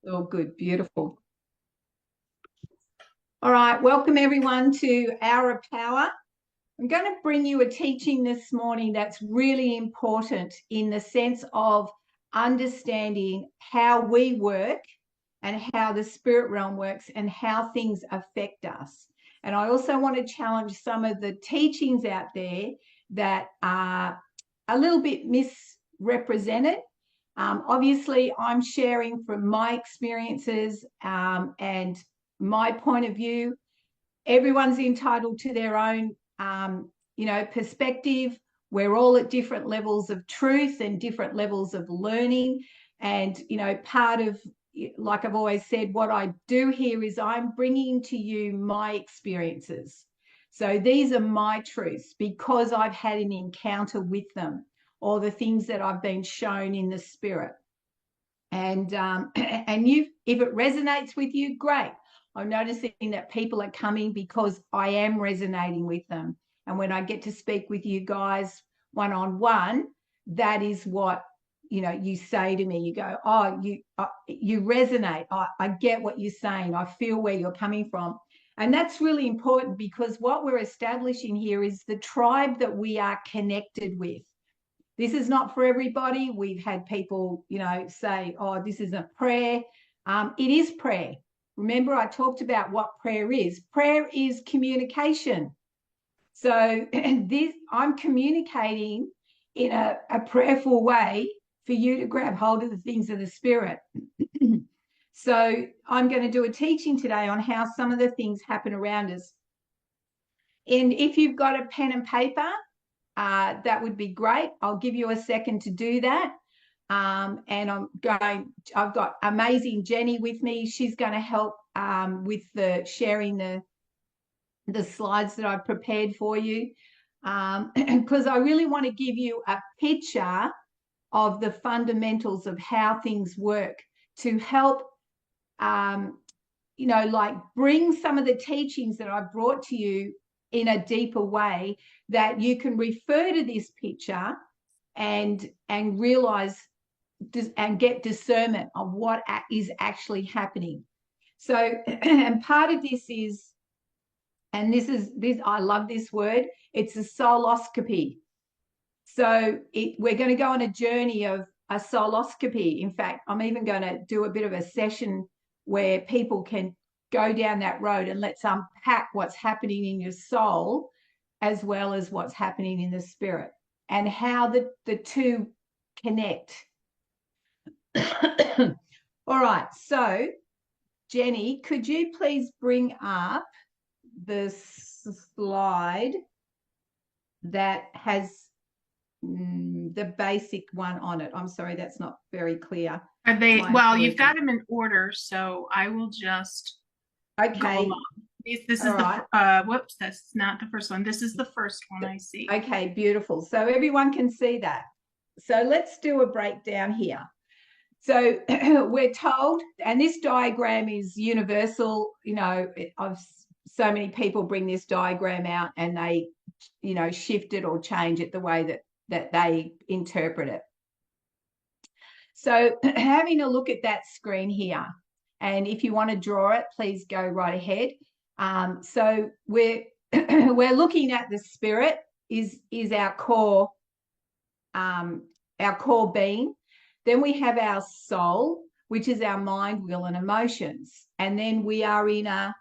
Oh, good. Beautiful. All right. Welcome, everyone, to Hour of Power. I'm going to bring you a teaching this morning that's really important in the sense of understanding how we work and how the spirit realm works and how things affect us. And I also want to challenge some of the teachings out there that are a little bit misrepresented. Obviously, I'm sharing from my experiences and my point of view. Everyone's entitled to their own, perspective. We're all at different levels of truth and different levels of learning. And, part of, like I've always said, what I do here is I'm bringing to you my experiences. So these are my truths because I've had an encounter with them, or the things that I've been shown in the spirit. And if it resonates with you, great. I'm noticing that people are coming because I am resonating with them. And when I get to speak with you guys one-on-one, that is what you say to me. You go, oh, you resonate. I get what you're saying. I feel where you're coming from. And that's really important because what we're establishing here is the tribe that we are connected with. This is not for everybody. We've had people, say, oh, this isn't prayer. It is prayer. Remember, I talked about what prayer is. Prayer is communication. So I'm communicating in a prayerful way for you to grab hold of the things of the spirit. So I'm going to do a teaching today on how some of the things happen around us. And if you've got a pen and paper, that would be great. I'll give you a second to do that. And I've got amazing Jenny with me. She's going to help with the sharing the slides that I've prepared for you. Because I really want to give you a picture of the fundamentals of how things work to help, bring some of the teachings that I've brought to you in a deeper way, that you can refer to this picture and realize and get discernment of what is actually happening. So, and part of this is, and this I love this word, it's a soulscopy. So we're going to go on a journey of a soulscopy. In fact, I'm even going to do a bit of a session where people can go down that road and let's unpack what's happening in your soul as well as what's happening in the spirit and how the two connect. All right. So, Jenny, could you please bring up the slide that has the basic one on it? I'm sorry, that's not very clear. Are they, well, you've got them in order, so I will just go Okay. along. This is All the, whoops, that's not the first one. This is the first one I see. Okay, beautiful. So everyone can see that. So let's do a breakdown here. So we're told, and this diagram is universal, I've so many people bring this diagram out and they, shift it or change it the way that they interpret it. So having a look at that screen here, and if you want to draw it, please go right ahead. So we're looking at the spirit is our core being. Then we have our soul, which is our mind, will, and emotions. And then we are in a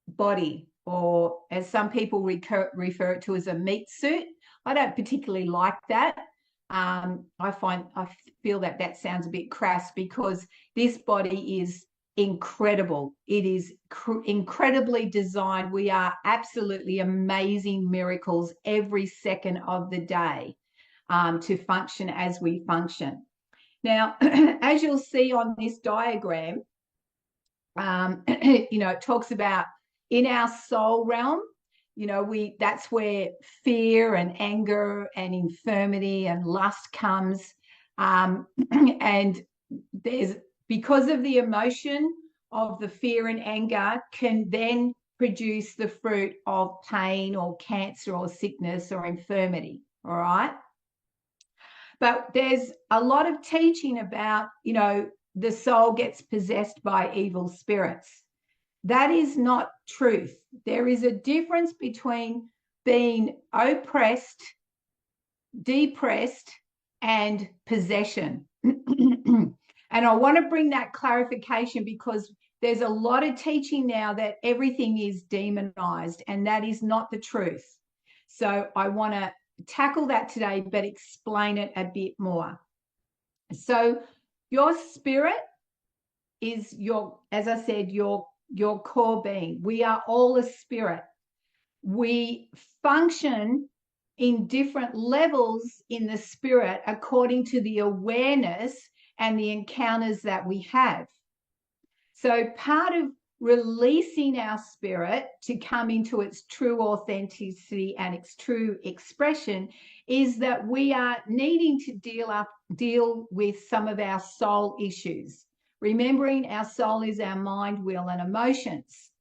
body, or as some people refer it to as a meat suit. I don't particularly like that. I feel that sounds a bit crass because this body is incredible. It is incredibly designed. We are absolutely amazing miracles every second of the day to function as we function. Now, as you'll see on this diagram, it talks about in our soul realm, that's where fear and anger and infirmity and lust comes. And because of the emotion of the fear and anger can then produce the fruit of pain or cancer or sickness or infirmity. All right. But there's a lot of teaching about, the soul gets possessed by evil spirits. That is not truth. There is a difference between being oppressed, depressed, and possession. And I want to bring that clarification because there's a lot of teaching now that everything is demonized, and that is not the truth. So I want to tackle that today, but explain it a bit more. So your spirit is your, as I said, your core being. We are all a spirit. We function in different levels in the spirit according to the awareness and the encounters that we have. So part of releasing our spirit to come into its true authenticity and its true expression is that we are needing to deal with some of our soul issues. Remembering our soul is our mind, will, and emotions.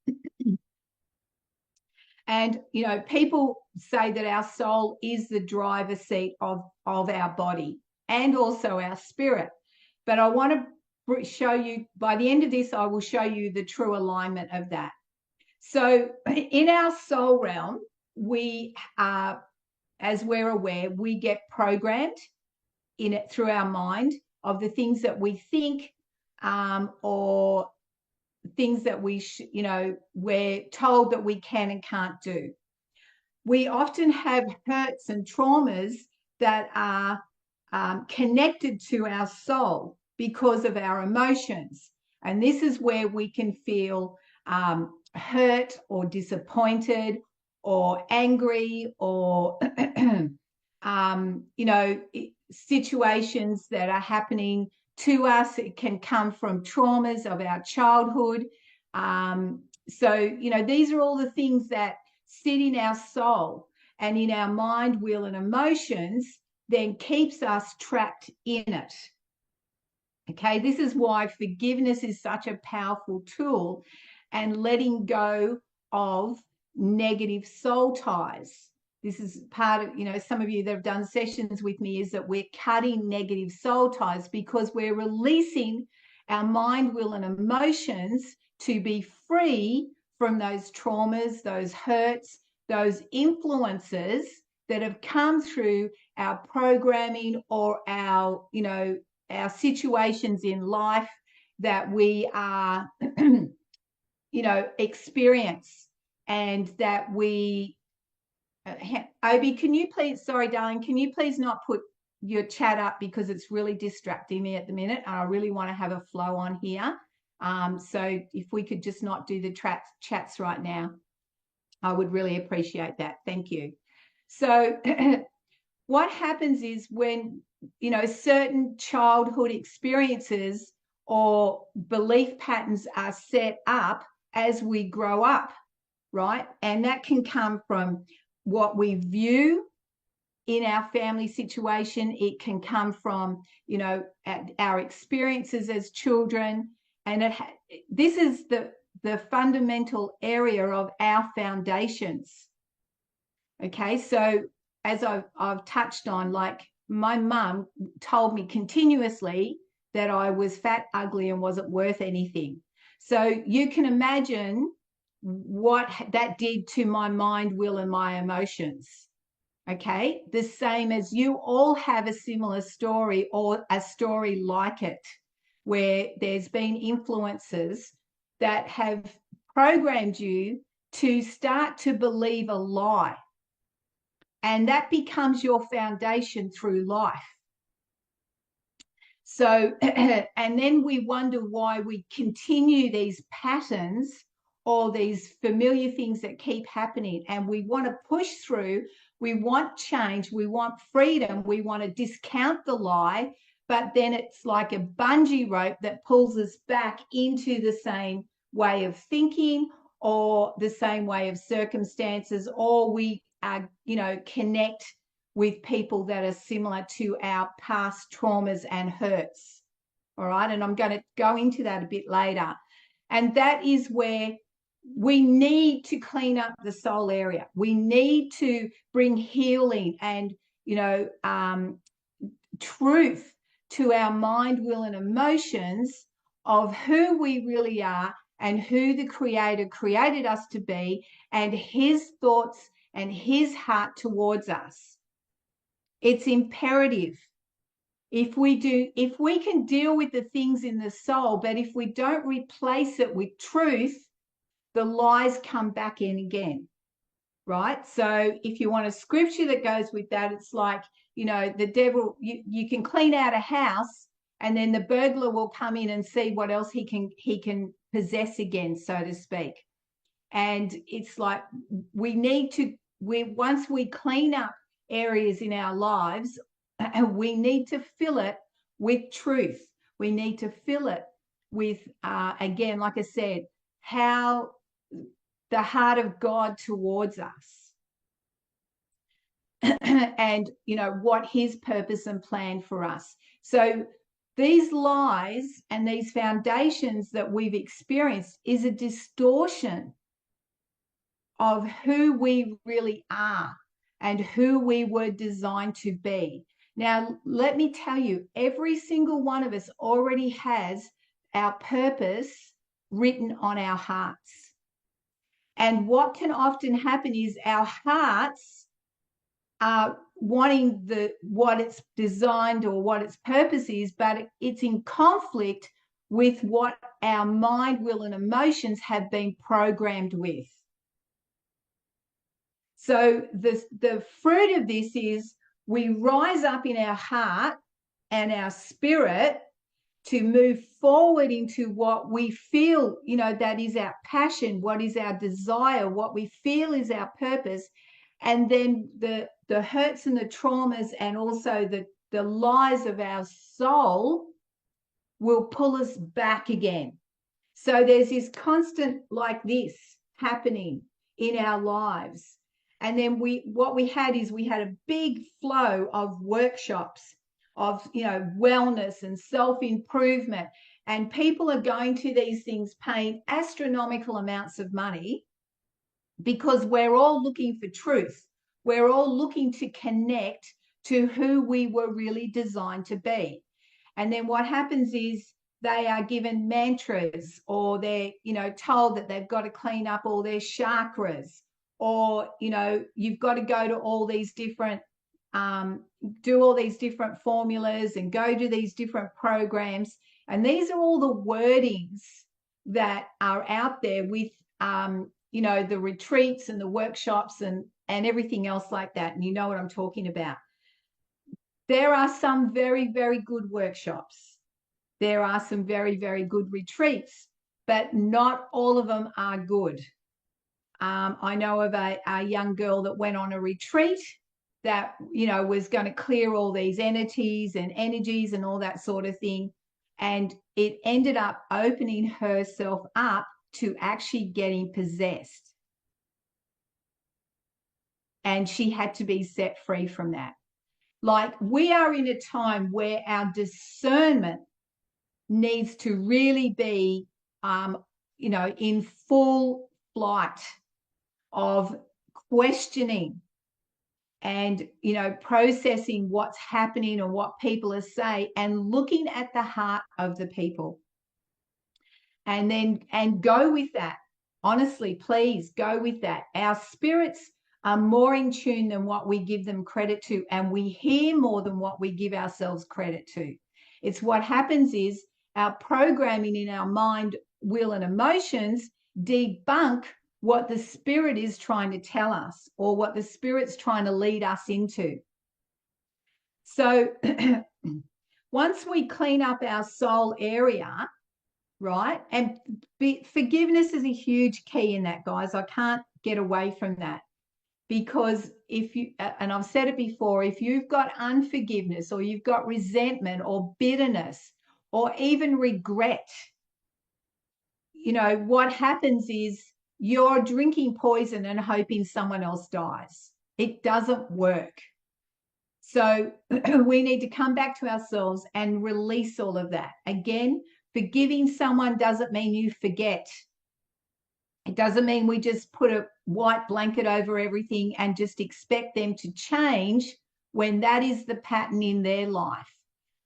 And, you know, people say that our soul is the driver's seat of our body and also our spirit. But I want to show you, by the end of this, I will show you the true alignment of that. So in our soul realm, we are, as we're aware, we get programmed in it through our mind of the things that we think or things that we're told that we can and can't do. We often have hurts and traumas that are connected to our soul because of our emotions. And this is where we can feel hurt or disappointed or angry or, situations that are happening to us. It can come from traumas of our childhood. These are all the things that sit in our soul and in our mind, will, and emotions, then keeps us trapped in it. Okay, this is why forgiveness is such a powerful tool, and letting go of negative soul ties. This is part of, some of you that have done sessions with me, is that we're cutting negative soul ties because we're releasing our mind, will, and emotions to be free from those traumas, those hurts, those influences that have come through our programming or our situations in life that we are, experience, and that we, Obi, can you please, sorry, darling, can you please not put your chat up because it's really distracting me at the minute, and I really want to have a flow on here. So if we could just not do the chats right now, I would really appreciate that. Thank you. So what happens is when, certain childhood experiences or belief patterns are set up as we grow up, right? And that can come from what we view in our family situation. It can come from, our experiences as children. And this is the fundamental area of our foundations. Okay, so as I've touched on, like my mum told me continuously that I was fat, ugly, and wasn't worth anything. So you can imagine what that did to my mind, will, and my emotions. Okay, the same as you all have a similar story or a story like it, where there's been influences that have programmed you to start to believe a lie. And that becomes your foundation through life. So, and then we wonder why we continue these patterns or these familiar things that keep happening. And we want to push through. We want change. We want freedom. We want to discount the lie. But then it's like a bungee rope that pulls us back into the same way of thinking or the same way of circumstances, or we connect with people that are similar to our past traumas and hurts. All right. And I'm going to go into that a bit later. And that is where we need to clean up the soul area. We need to bring healing and, truth to our mind, will, and emotions of who we really are and who the Creator created us to be, and his thoughts and his heart towards us. It's imperative. If we can deal with the things in the soul, but if we don't replace it with truth, the lies come back in again, right? So if you want a scripture that goes with that, it's like, the devil, you can clean out a house, and then the burglar will come in and see what else he can possess again, so to speak. And it's like once we clean up areas in our lives, we need to fill it with truth. We need to fill it with, again, like I said, how the heart of God towards us. And what his purpose and plan for us. So these lies and these foundations that we've experienced is a distortion of who we really are and who we were designed to be. Now, let me tell you, every single one of us already has our purpose written on our hearts. And what can often happen is our hearts are wanting what it's designed or what its purpose is, but it's in conflict with what our mind, will, and emotions have been programmed with. So the fruit of this is we rise up in our heart and our spirit to move forward into what we feel, that is our passion, what is our desire, what we feel is our purpose. And then the hurts and the traumas and also the lies of our soul will pull us back again. So there's this constant like this happening in our lives. And then what we had a big flow of workshops of, wellness and self-improvement. And people are going to these things paying astronomical amounts of money because we're all looking for truth. We're all looking to connect to who we were really designed to be. And then what happens is they are given mantras, or they're, told that they've got to clean up all their chakras, or, you've got to go to all these different, do all these different formulas and go to these different programs. And these are all the wordings that are out there with, the retreats and the workshops and everything else like that. And you know what I'm talking about. There are some very, very good workshops. There are some very, very good retreats, but not all of them are good. I know of a young girl that went on a retreat that, was going to clear all these entities and energies and all that sort of thing. And it ended up opening herself up to actually getting possessed. And she had to be set free from that. Like, we are in a time where our discernment needs to really be, in full flight of questioning and, processing what's happening and what people are saying and looking at the heart of the people. And go with that. Honestly, please go with that. Our spirits are more in tune than what we give them credit to, and we hear more than what we give ourselves credit to. It's what happens is our programming in our mind, will, and emotions debunk what the spirit is trying to tell us or what the spirit's trying to lead us into. So once we clean up our soul area, right, and forgiveness is a huge key in that, guys. I can't get away from that. Because if you, and I've said it before, if you've got unforgiveness or you've got resentment or bitterness or even regret, what happens is you're drinking poison and hoping someone else dies. It doesn't work. So we need to come back to ourselves and release all of that. Again, forgiving someone doesn't mean you forget. It doesn't mean we just put a white blanket over everything and just expect them to change when that is the pattern in their life.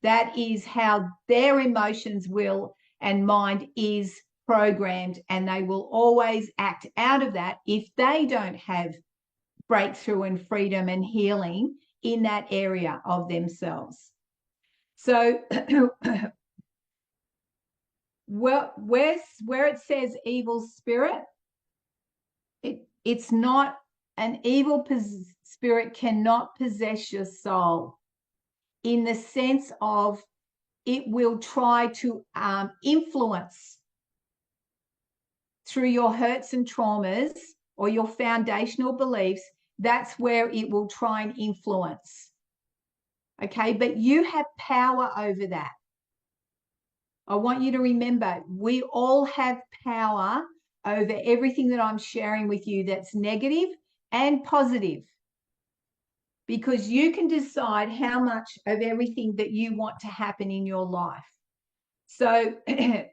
That is how their emotions will and mind is programmed, and they will always act out of that if they don't have breakthrough and freedom and healing in that area of themselves. So well, where it says evil spirit, it's not an evil spirit cannot possess your soul in the sense of it will try to influence through your hurts and traumas or your foundational beliefs. That's where it will try and influence. Okay, but you have power over that. I want you to remember, we all have power over everything that I'm sharing with you that's negative and positive, because you can decide how much of everything that you want to happen in your life. So did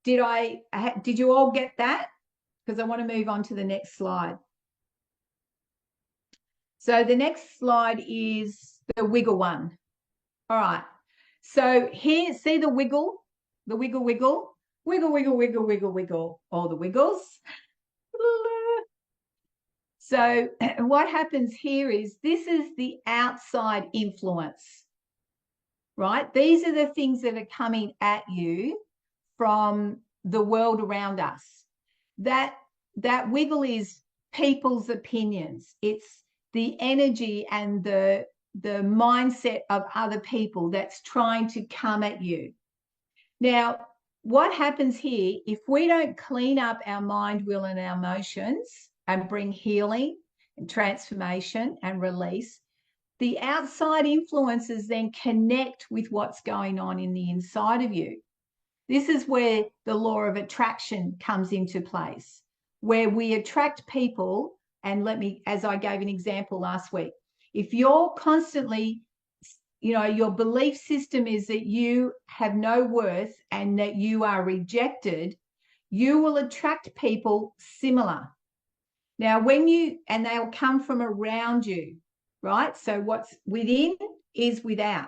you all get that? Because I want to move on to the next slide. So the next slide is the wiggle one. All right. So here, see the wiggle, wiggle, wiggle, wiggle, wiggle, wiggle, all the wiggles. So what happens here is this is the outside influence, right? These are the things that are coming at you from the world around us. That wiggle is people's opinions. It's the energy and the mindset of other people that's trying to come at you. Now, what happens here, if we don't clean up our mind, will, and our emotions and bring healing and transformation and release, the outside influences then connect with what's going on in the inside of you. This is where the law of attraction comes into place, where we attract people. And as I gave an example last week, if you're constantly, your belief system is that you have no worth and that you are rejected, you will attract people similar. Now, and they'll come from around you, right? So what's within is without.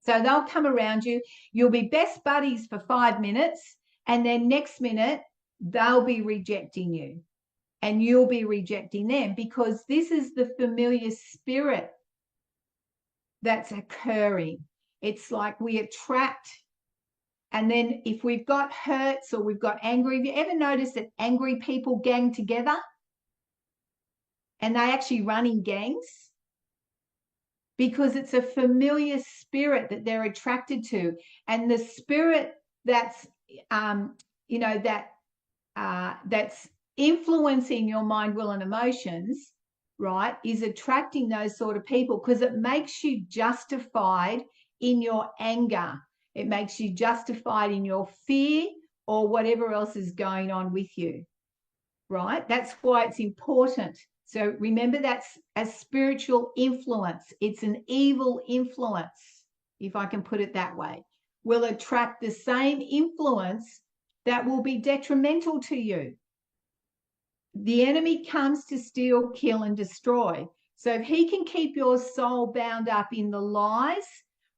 So they'll come around you. You'll be best buddies for 5 minutes, and then next minute they'll be rejecting you and you'll be rejecting them, because this is the familiar spirit that's occurring. It's like we attract. And then if we've got hurts or we've got angry, have you ever noticed that angry people gang together and they actually run in gangs? Because it's a familiar spirit that they're attracted to. And the spirit that's, that's influencing your mind, will, and emotions, right, is attracting those sort of people, because it makes you justified in your anger. It makes you justified in your fear or whatever else is going on with you, right? That's why it's important. So remember, that's a spiritual influence. It's an evil influence, if I can put it that way, will attract the same influence that will be detrimental to you. The enemy comes to steal, kill, and destroy. So if he can keep your soul bound up in the lies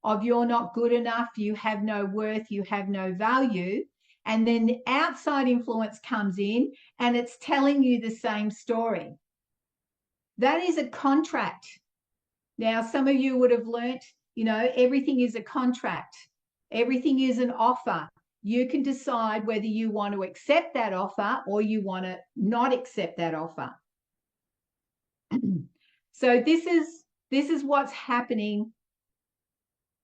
of you're not good enough, you have no worth, you have no value, and then the outside influence comes in and it's telling you the same story, that is a contract. Now, some of you would have learnt, everything is a contract. Everything is an offer. You can decide whether you want to accept that offer or you want to not accept that offer. So this is what's happening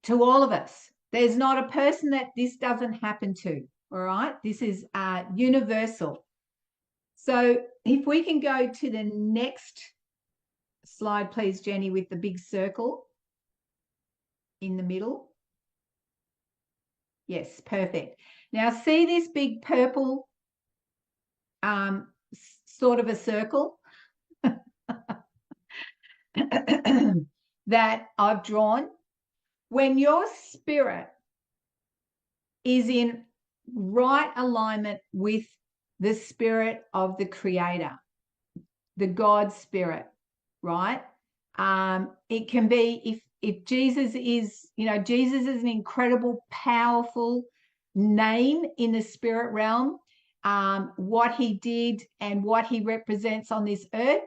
to all of us. There's not a person that this doesn't happen to, all right? This is universal. So if we can go to the next slide, please, Jenny, with the big circle in the middle. Yes, perfect. Now see this big purple sort of a circle that I've drawn? When your spirit is in right alignment with the spirit of the Creator, the God spirit, right? It can be, if Jesus is, Jesus is an incredible, powerful name in the spirit realm. What he did and what he represents on this earth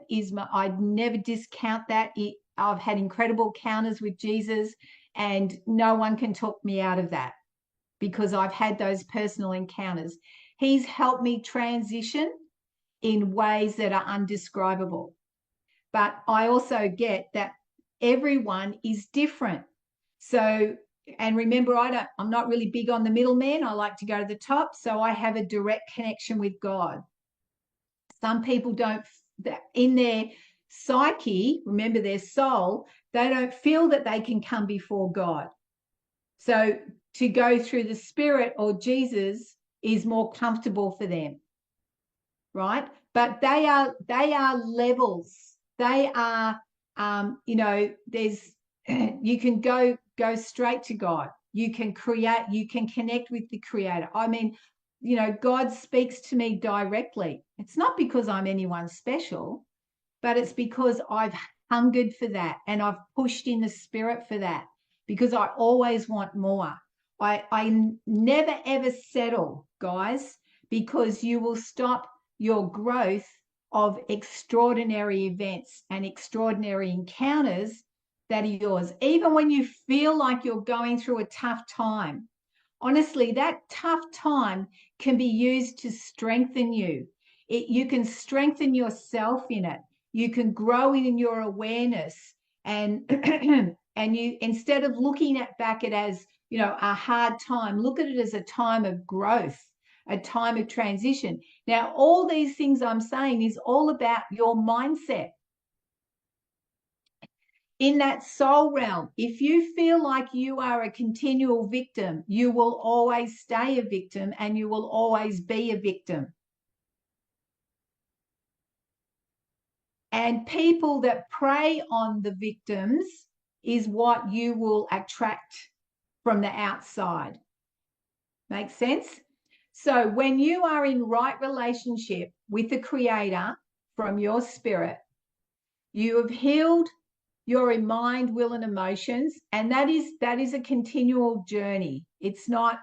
I'd never discount that. I've had incredible encounters with Jesus, and no one can talk me out of that because I've had those personal encounters. He's helped me transition in ways that are undescribable. But I also get that everyone is different. So, and remember, I'm not really big on the middleman. I like to go to the top. So I have a direct connection with God. Some people don't, in their psyche, remember their soul, they don't feel that they can come before God. So to go through the Spirit or Jesus is more comfortable for them, right? But they are levels. They are, there's you can go straight to God. You can connect with the Creator. I mean, God speaks to me directly. It's not because I'm anyone special, but it's because I've hungered for that and I've pushed in the spirit for that because I always want more. I never ever settle, guys, because you will stop your growth of extraordinary events and extraordinary encounters that are yours. Even when you feel like you're going through a tough time, honestly, that tough time can be used to strengthen you. You can strengthen yourself in it. You can grow in your awareness, and and you, instead of looking at back it as a hard time, look at it as a time of growth, a time of transition. Now, all these things I'm saying is all about your mindset. In that soul realm, if you feel like you are a continual victim, you will always stay a victim and you will always be a victim. And people that prey on the victims is what you will attract from the outside. Make sense? So when you are in right relationship with the Creator from your spirit, you have healed your mind, will, and emotions, and that is a continual journey. It's not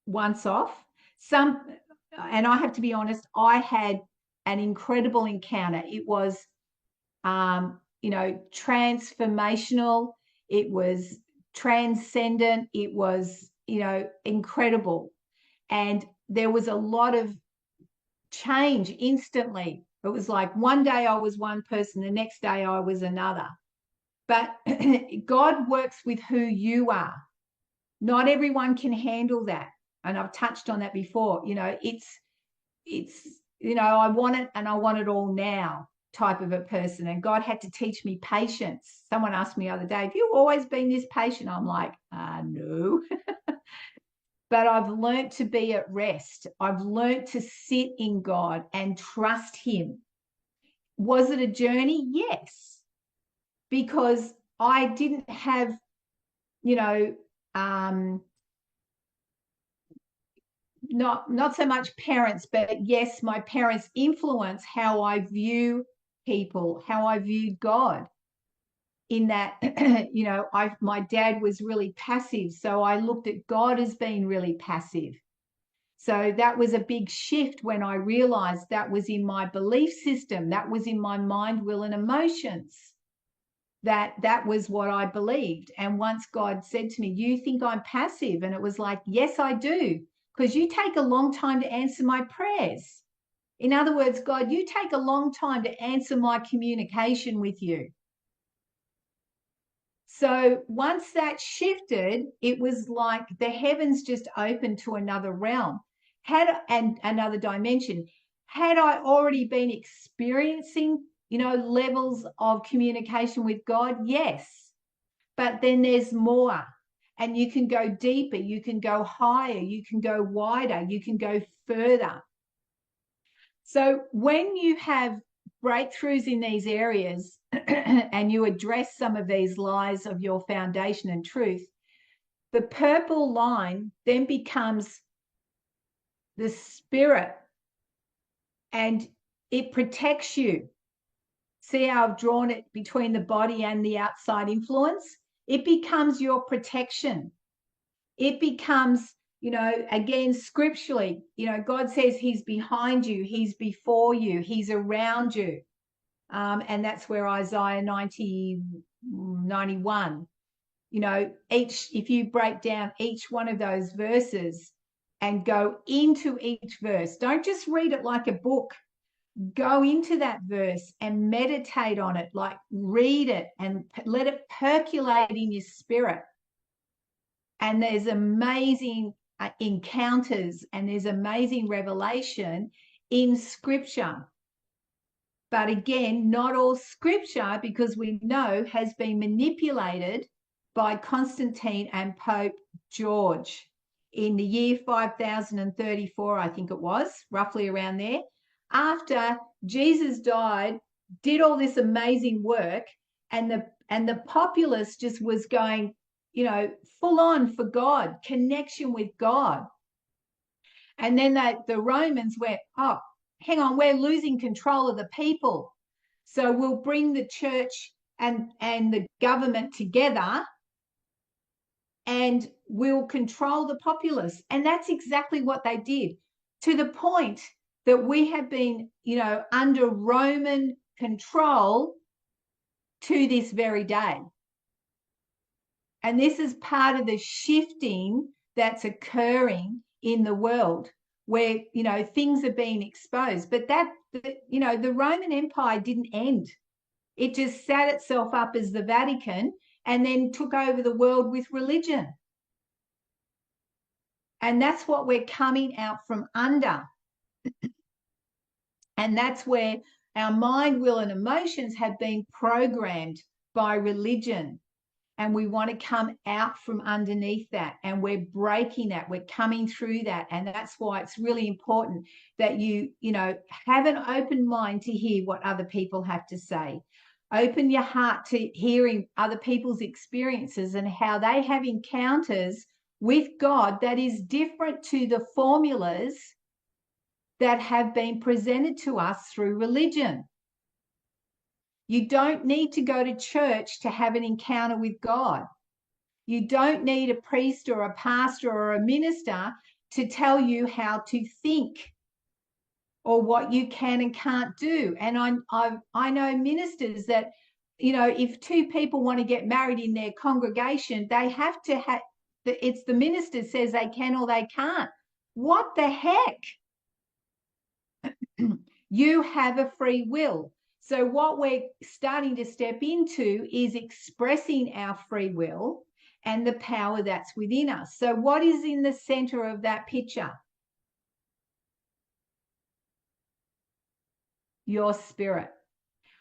once off. And I have to be honest, I had an incredible encounter. It was transformational. It was transcendent. It was, incredible. And there was a lot of change instantly. It was like one day I was one person, the next day I was another. But God works with who you are. Not everyone can handle that. And I've touched on that before. I want it and I want it all now type of a person. And God had to teach me patience. Someone asked me the other day, have you always been this patient? I'm like, no. But I've learned to be at rest. I've learned to sit in God and trust Him. Was it a journey? Yes. Because I didn't have, not so much parents, but yes, my parents influence how I view people, how I view God. In that, my dad was really passive, so I looked at God as being really passive. So that was a big shift when I realized that was in my belief system, that was in my mind, will, and emotions. That was what I believed. And once God said to me, you think I'm passive? And it was like, yes, I do, because you take a long time to answer my prayers. In other words, God, you take a long time to answer my communication with you. So once that shifted, it was like the heavens just opened to another realm, and another dimension. Had I already been experiencing, levels of communication with God? Yes. But then there's more. And you can go deeper, you can go higher, you can go wider, you can go further. So when you have breakthroughs in these areas and you address some of these lies of your foundation and truth, the purple line then becomes the spirit and it protects you. See how I've drawn it between the body and the outside influence? It becomes your protection. It becomes, again, scripturally, God says he's behind you, he's before you, he's around you. And that's where Isaiah 91, if you break down each one of those verses and go into each verse, don't just read it like a book. Go into that verse and meditate on it, like read it and let it percolate in your spirit. And there's amazing encounters and there's amazing revelation in scripture. But again, not all scripture, because we know, has been manipulated by Constantine and Pope George in the year 5034, I think it was, roughly around there. After Jesus died, did all this amazing work, and the populace just was going, full on for God, connection with God. And then the Romans went, oh, hang on, we're losing control of the people. So we'll bring the church and the government together and we'll control the populace. And that's exactly what they did, to the point that we have been, under Roman control to this very day. And this is part of the shifting that's occurring in the world, where, things are being exposed. But the Roman Empire didn't end. It just sat itself up as the Vatican and then took over the world with religion. And that's what we're coming out from under. And that's where our mind, will, and emotions have been programmed by religion. And we want to come out from underneath that, and we're breaking that, we're coming through that. And that's why it's really important that you have an open mind to hear what other people have to say. Open your heart to hearing other people's experiences and how they have encounters with God that is different to the formulas that have been presented to us through religion. You don't need to go to church to have an encounter with God. You don't need a priest or a pastor or a minister to tell you how to think or what you can and can't do. And I know ministers that, if two people want to get married in their congregation, they have to have, it's the minister says they can or they can't. What the heck? You have a free will. So what we're starting to step into is expressing our free will and the power that's within us. So what is in the center of that picture? Your spirit.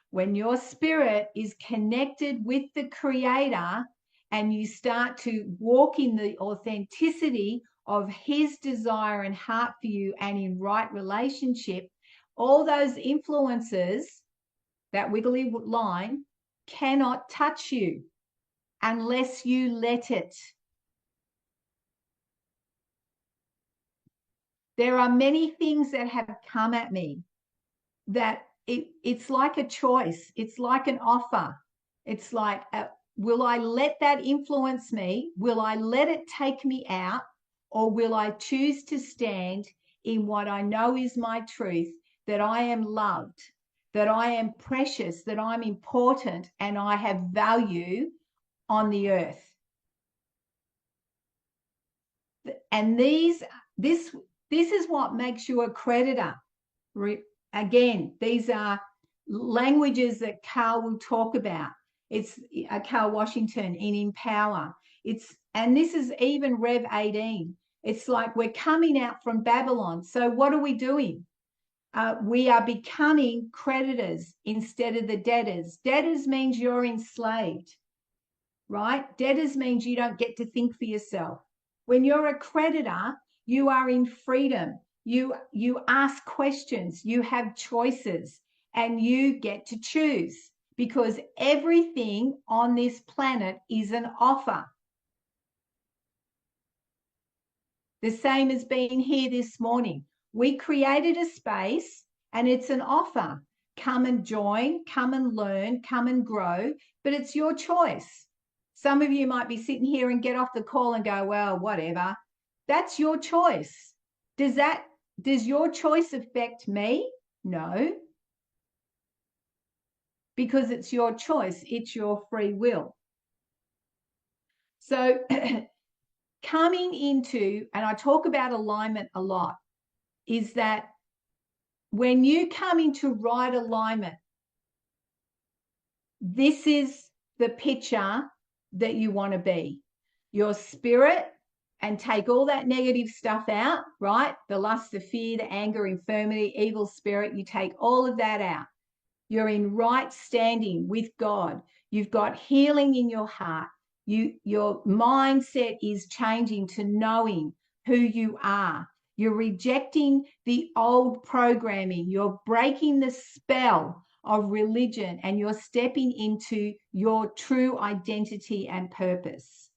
When your spirit is connected with the Creator and you start to walk in the authenticity of His desire and heart for you and in right relationship, all those influences, that wiggly line, cannot touch you unless you let it. There are many things that have come at me that it's like a choice. It's like an offer. It's like, will I let that influence me? Will I let it take me out? Or will I choose to stand in what I know is my truth, that I am loved, that I am precious, that I'm important, and I have value on the earth? And this is what makes you a creditor. Again, these are languages that Carl will talk about. It's Carl Washington in Empower. And this is even Rev 18. It's like we're coming out from Babylon. So what are we doing? We are becoming creditors instead of the debtors. Debtors means you're enslaved, right? Debtors means you don't get to think for yourself. When you're a creditor, you are in freedom. You ask questions, you have choices, and you get to choose, because everything on this planet is an offer. The same as being here this morning. We created a space and it's an offer. Come and join, come and learn, come and grow, but it's your choice. Some of you might be sitting here and get off the call and go, well, whatever. That's your choice. Does your choice affect me? No, because it's your choice. It's your free will. So coming into, and I talk about alignment a lot, is that when you come into right alignment, this is the picture that you want to be. Your spirit, and take all that negative stuff out, right? The lust, the fear, the anger, infirmity, evil spirit, you take all of that out. You're in right standing with God. You've got healing in your heart. Your mindset is changing to knowing who you are. You're rejecting the old programming. You're breaking the spell of religion, and you're stepping into your true identity and purpose.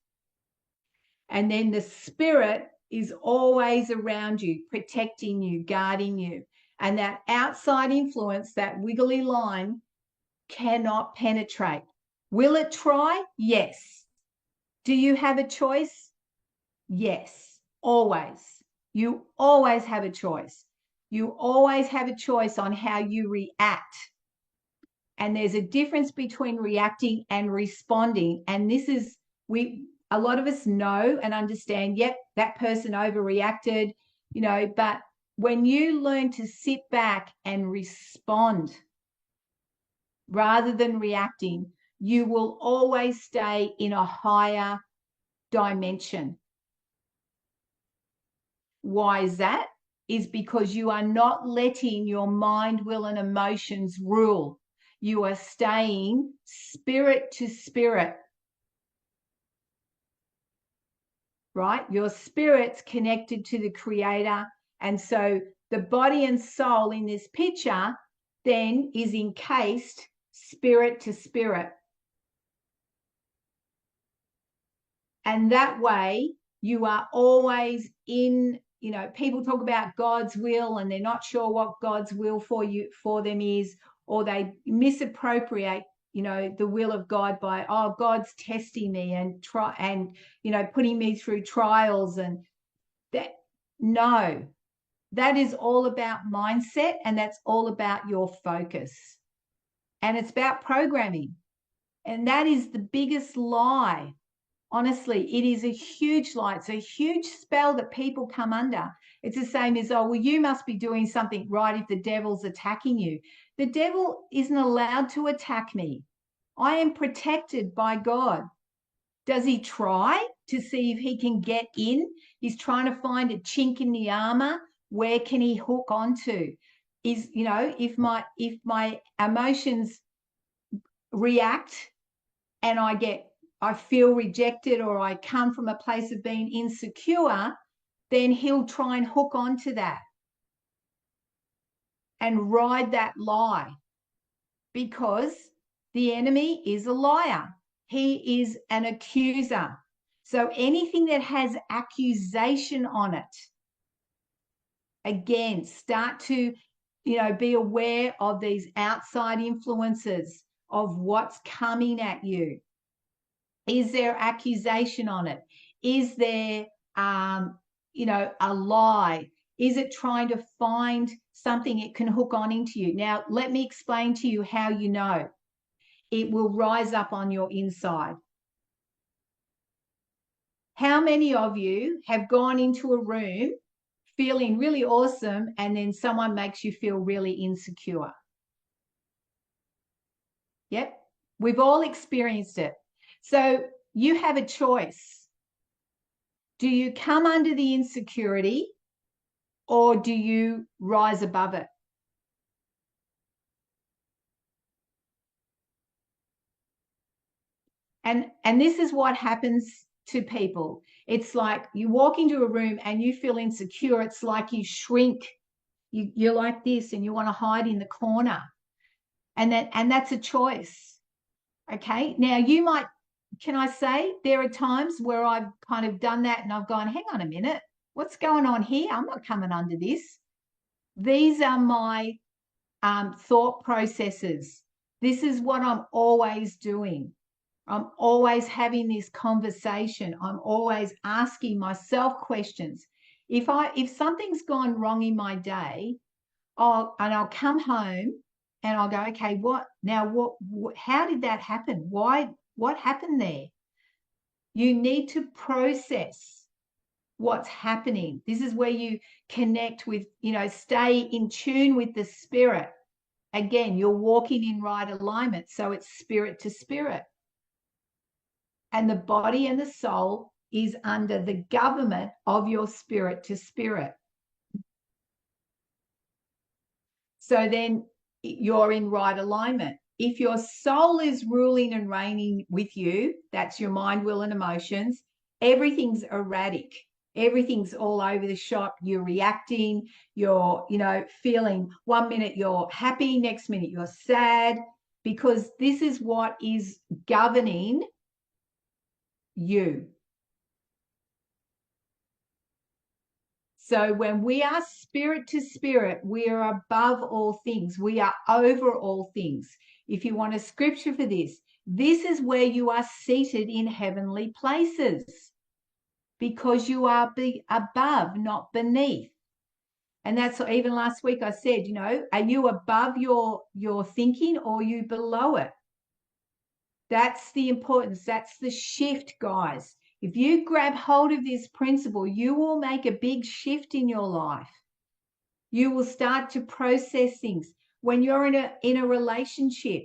And then the spirit is always around you, protecting you, guarding you. And that outside influence, that wiggly line, cannot penetrate. Will it try? Yes. Do you have a choice? Yes, always. You always have a choice. You always have a choice on how you react. And there's a difference between reacting and responding. And this is, a lot of us know and understand, yep, that person overreacted, but when you learn to sit back and respond rather than reacting, you will always stay in a higher dimension. Why is that? Is because you are not letting your mind, will, and emotions rule. You are staying spirit to spirit, right? Your spirit's connected to the Creator. And so the body and soul in this picture then is encased spirit to spirit. And that way you are always in, people talk about God's will and they're not sure what God's will for them is, or they misappropriate, the will of God by, oh, God's testing me and putting me through trials. And that, no, that is all about mindset, and that's all about your focus. And it's about programming. And that is the biggest lie. Honestly, it is a huge lie. It's a huge spell that people come under. It's the same as, oh, well, you must be doing something right if the devil's attacking you. The devil isn't allowed to attack me. I am protected by God. Does he try to see if he can get in? He's trying to find a chink in the armor. Where can he hook onto? If my emotions react and I feel rejected, or I come from a place of being insecure, then he'll try and hook onto that and ride that lie, because the enemy is a liar. He is an accuser. So anything that has accusation on it, again, start to, be aware of these outside influences of what's coming at you. Is there accusation on it? Is there, a lie? Is it trying to find something it can hook on into you? Now, let me explain to you how you know. It will rise up on your inside. How many of you have gone into a room feeling really awesome and then someone makes you feel really insecure? Yep, we've all experienced it. So you have a choice. Do you come under the insecurity, or do you rise above it? And this is what happens to people. It's like you walk into a room and you feel insecure. It's like you shrink. You're like this and you want to hide in the corner. And that's a choice. Okay. Now can I say there are times where I've kind of done that and I've gone, hang on a minute, what's going on here? I'm not coming under this. These are my thought processes. This is what I'm always doing. I'm always having this conversation. I'm always asking myself questions. If something's gone wrong in my day, I'll come home and I'll go, okay, how did that happen? What happened there? You need to process what's happening. This is where you connect with, stay in tune with the spirit. Again, you're walking in right alignment. So it's spirit to spirit. And the body and the soul is under the government of your spirit to spirit. So then you're in right alignment. If your soul is ruling and reigning with you, that's your mind, will, and emotions, everything's erratic. Everything's all over the shop. You're reacting, you're, feeling 1 minute you're happy, next minute you're sad, because this is what is governing you. So when we are spirit to spirit, we are above all things. We are over all things. If you want a scripture for this is where you are seated in heavenly places, because you are above, not beneath. And that's even last week I said, are you above your thinking or are you below it? That's the importance. That's the shift, guys. If you grab hold of this principle, you will make a big shift in your life. You will start to process things. When you're in a relationship,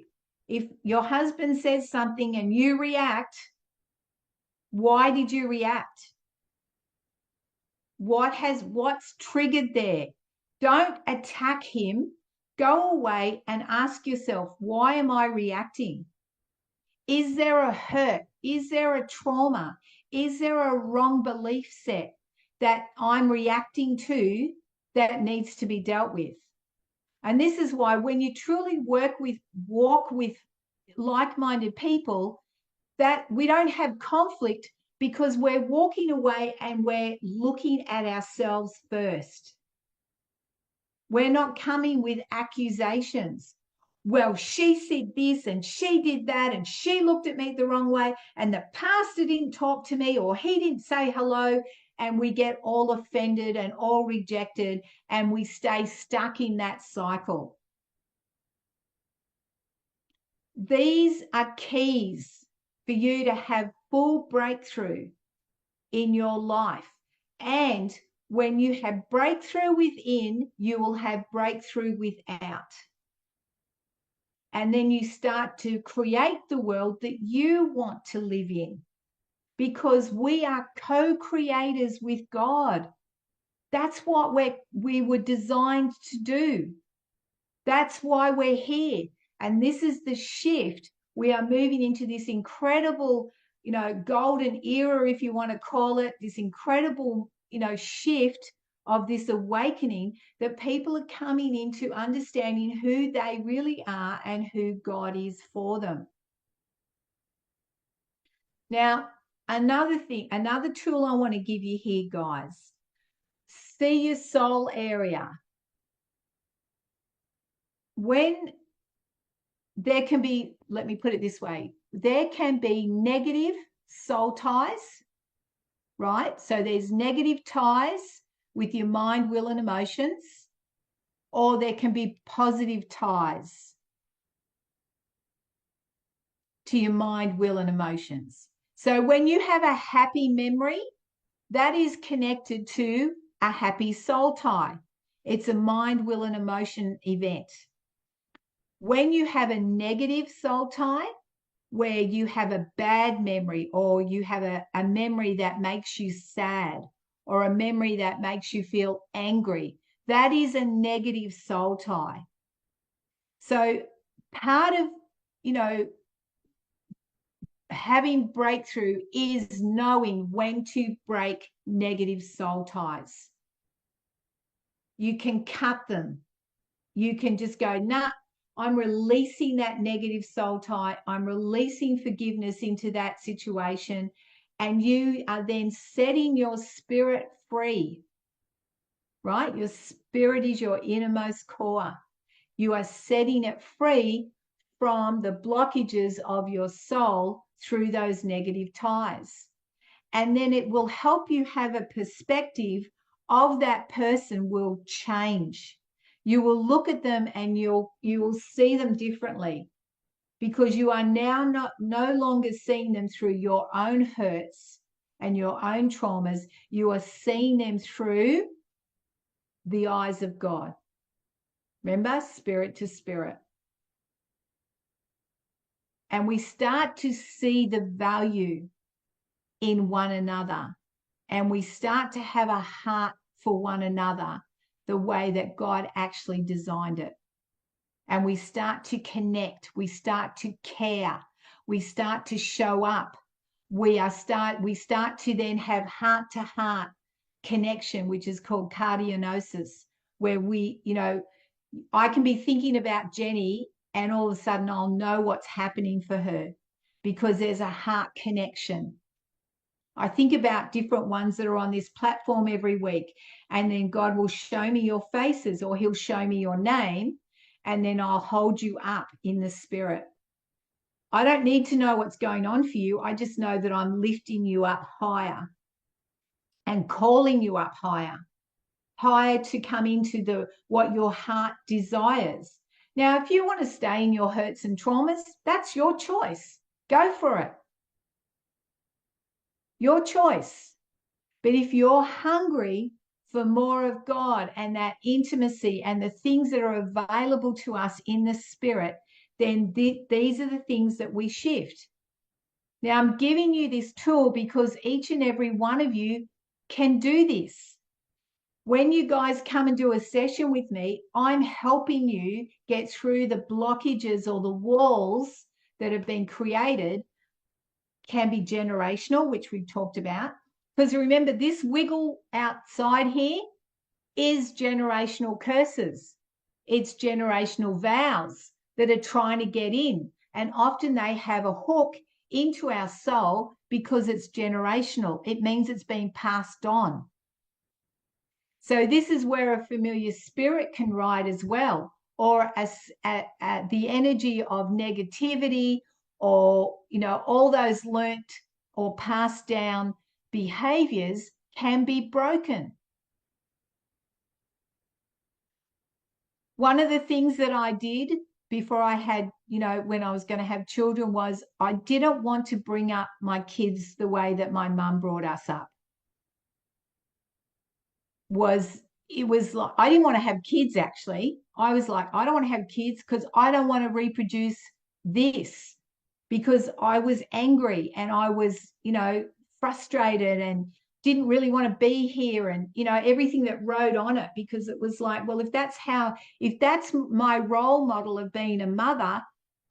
if your husband says something and you react, why did you react? What's triggered there? Don't attack him. Go away and ask yourself, why am I reacting? Is there a hurt? Is there a trauma? Is there a wrong belief set that I'm reacting to that needs to be dealt with? And this is why when you truly walk with like-minded people, that we don't have conflict, because we're walking away and we're looking at ourselves first. We're not coming with accusations. Well, she said this and she did that and she looked at me the wrong way and the pastor didn't talk to me or he didn't say hello, and we get all offended and all rejected and we stay stuck in that cycle. These are keys for you to have full breakthrough in your life. And when you have breakthrough within, you will have breakthrough without. And then you start to create the world that you want to live in, because we are co-creators with God. That's what we were designed to do. That's why we're here. And this is the shift. We are moving into this incredible, golden era, if you want to call it, this incredible, shift of this awakening, that people are coming into understanding who they really are and who God is for them. Now, another tool I want to give you here, guys. See your soul area. When there can be, let me put it this way, there can be negative soul ties, right? So there's negative ties with your mind, will, and emotions, or there can be positive ties to your mind, will, and emotions. So when you have a happy memory, that is connected to a happy soul tie. It's a mind, will, and emotion event. When you have a negative soul tie, where you have a bad memory, or you have a memory that makes you sad, or a memory that makes you feel angry, that is a negative soul tie. So part of, having breakthrough is knowing when to break negative soul ties. You can cut them. You can just go, nah, I'm releasing that negative soul tie. I'm releasing forgiveness into that situation. And you are then setting your spirit free, right? Your spirit is your innermost core. You are setting it free from the blockages of your soul through those negative ties. And then it will help you have a perspective of that person will change. You will look at them and you will see them differently, because you are now no longer seeing them through your own hurts and your own traumas. You are seeing them through the eyes of God. Remember, spirit to spirit. And we start to see the value in one another. And we start to have a heart for one another the way that God actually designed it. And we start to connect. We start to care. We start to show up. We start to then have heart-to-heart connection, which is called cardionosis, where I can be thinking about Jenny and all of a sudden I'll know what's happening for her because there's a heart connection. I think about different ones that are on this platform every week, and then God will show me your faces, or he'll show me your name, and then I'll hold you up in the spirit. I don't need to know what's going on for you. I just know that I'm lifting you up higher and calling you up higher to come into what your heart desires. Now, if you want to stay in your hurts and traumas, that's your choice. Go for it. Your choice. But if you're hungry for more of God and that intimacy and the things that are available to us in the spirit, then these are the things that we shift. Now, I'm giving you this tool because each and every one of you can do this. When you guys come and do a session with me, I'm helping you get through the blockages or the walls that have been created. Can be generational, which we've talked about. Because remember, this wiggle outside here is generational curses. It's generational vows that are trying to get in. And often they have a hook into our soul because it's generational. It means it's being passed on. So this is where a familiar spirit can ride as well, or the energy of negativity, or all those learnt or passed down behaviors can be broken. One of the things that I did before I had, when I was going to have children, was I didn't want to bring up my kids the way that my mum brought us up. It was like, I didn't want to have kids, actually. I was like, I don't want to have kids because I don't want to reproduce this, because I was angry and I was, frustrated and didn't really want to be here, and, everything that rode on it, because it was like, well, if that's my role model of being a mother,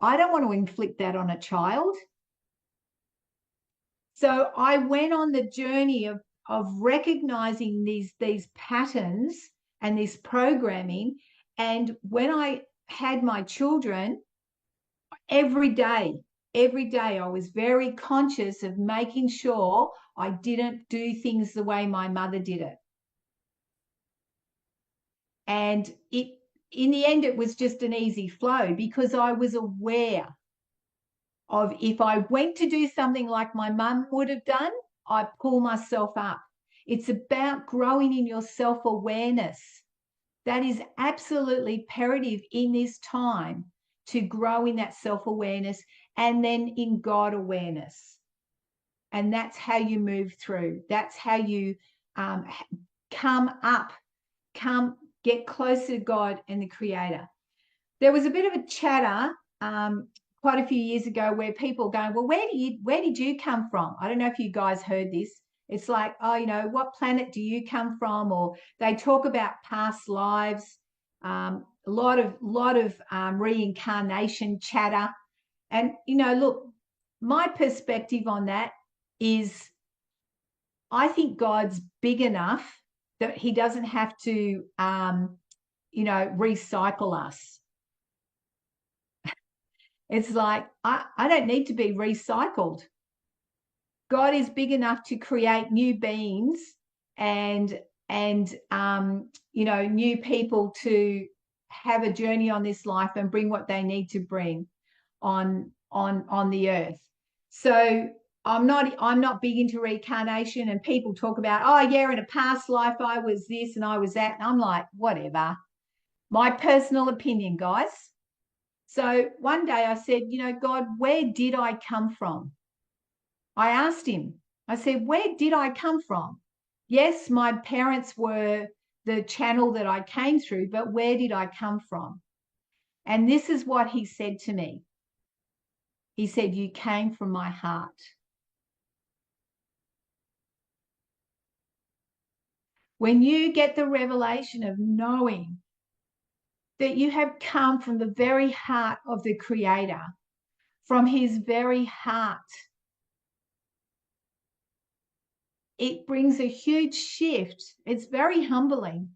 I don't want to inflict that on a child. So I went on the journey of recognizing these patterns and this programming. And when I had my children, every day, I was very conscious of making sure I didn't do things the way my mother did it. And in the end, it was just an easy flow because I was aware of, if I went to do something like my mum would have done, I pull myself up. It's about growing in your self-awareness. That is absolutely imperative in this time, to grow in that self-awareness and then in God awareness. And that's how you move through. That's how you come up, get closer to God and the Creator. There was a bit of a chatter quite a few years ago where people going, well, where did you come from? I don't know if you guys heard this. It's like, oh, what planet do you come from? Or they talk about past lives, a lot of reincarnation chatter. And, look, my perspective on that is, I think God's big enough that he doesn't have to, recycle us. It's like, I don't need to be recycled. God is big enough to create new beings and new people to have a journey on this life and bring what they need to bring. on the earth. So I'm not big into reincarnation, and people talk about, oh yeah, in a past life I was this and I was that. And I'm like, whatever. My personal opinion, guys. So one day I said, God, where did I come from? I asked him, I said, where did I come from? Yes, my parents were the channel that I came through, but where did I come from? And this is what he said to me. He said, you came from my heart. When you get the revelation of knowing that you have come from the very heart of the Creator, from his very heart, it brings a huge shift. It's very humbling,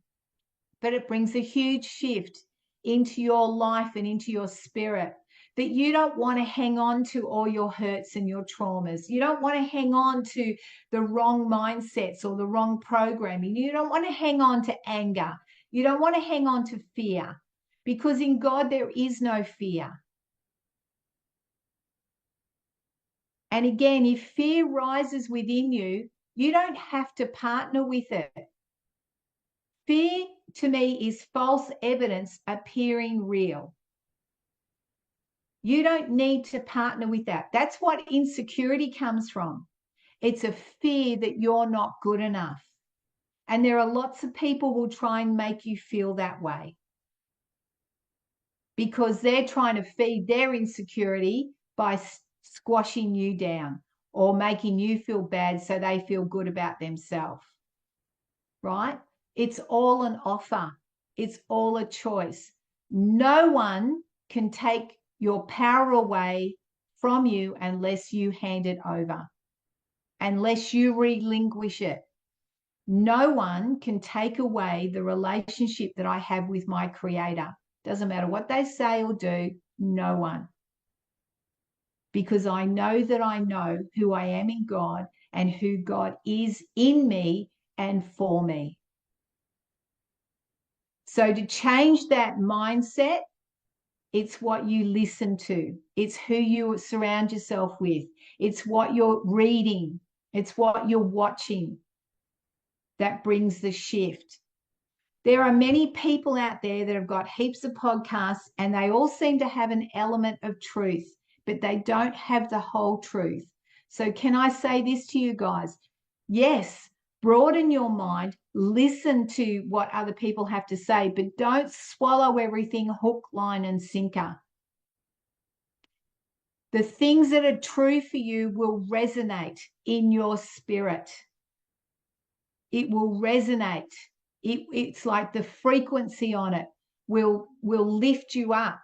but it brings a huge shift into your life and into your spirit, that you don't want to hang on to all your hurts and your traumas. You don't want to hang on to the wrong mindsets or the wrong programming. You don't want to hang on to anger. You don't want to hang on to fear, because in God there is no fear. And again, if fear rises within you, you don't have to partner with it. Fear to me is false evidence appearing real. You don't need to partner with that. That's what insecurity comes from. It's a fear that you're not good enough. And there are lots of people who will try and make you feel that way, because they're trying to feed their insecurity by squashing you down or making you feel bad so they feel good about themselves, right? It's all an offer. It's all a choice. No one can take your power away from you unless you hand it over, unless you relinquish it. No one can take away the relationship that I have with my Creator. Doesn't matter what they say or do, no one. Because I know that I know who I am in God and who God is in me and for me. So to change that mindset, it's what you listen to. It's who you surround yourself with. It's what you're reading. It's what you're watching that brings the shift. There are many people out there that have got heaps of podcasts, and they all seem to have an element of truth, but they don't have the whole truth. So can I say this to you guys? Yes, broaden your mind, listen to what other people have to say, but don't swallow everything hook, line, and sinker. The things that are true for you will resonate in your spirit. It will resonate. It's like the frequency on it will lift you up.